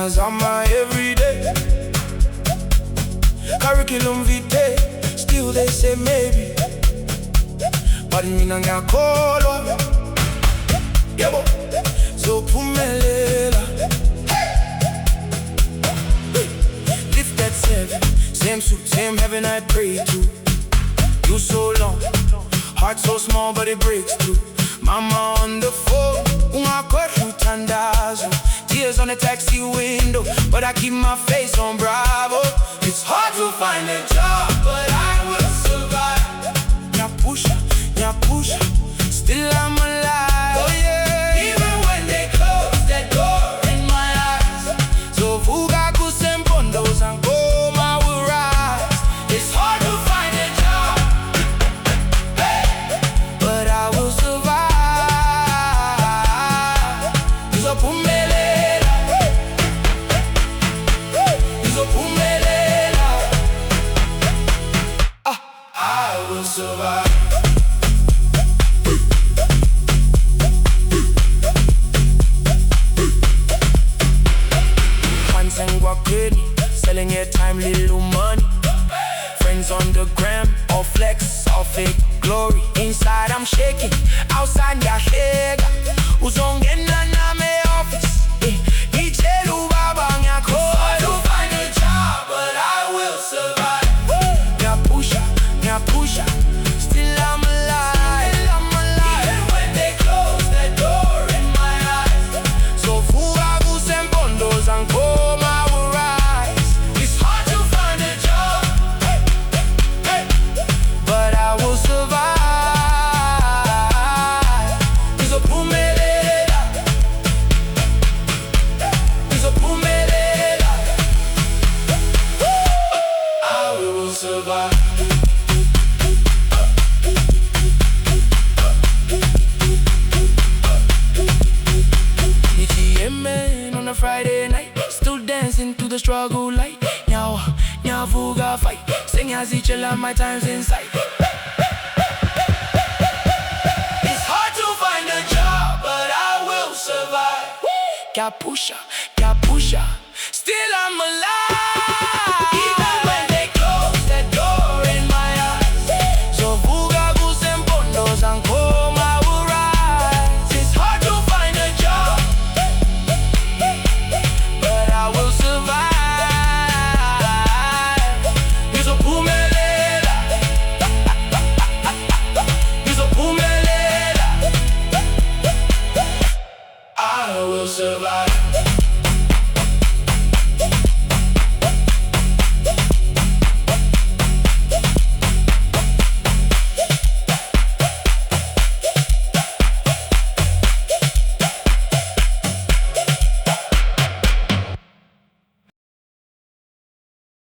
Zama every day. Curriculum vitae, still they say maybe. But mina ngiyakholwa, yebo, ngizophumelela. Lift that 7, same suit, same heaven I pray to. You so long, heart so small but it breaks through. Mama on the phone, ungakhohlwa uthandazo. Tears on the taxi window, but I keep my face on Bravo. It's hard to find a job, but I will survive. Nyapusha, still I'm alive. Oh yeah, even when they close that door in my eyes. So vuga kusempondo zangoma will rise. It's hard to find a job, hey, but I will survive. Ngizophumelela, Ngizophumelela. I will survive. Selling your time, little money. Friends on the gram, all flex, all fake glory. Inside I'm shaking, outside ngiyahlega. Uzongena nami office, ngitshela ubaba ngiyakhola. To find a job, but I will survive. Ngiyapusha, still I'm alive. Even when they close that door in my eyes. So vuka kusempondo zangoma. Survive. Man on a Friday night, still dancing to the struggle light. Nyavuga fight, sing as each other, my time's in sight. It's hard to find a job, but I will survive. Ngiyapusha, still I'm alive.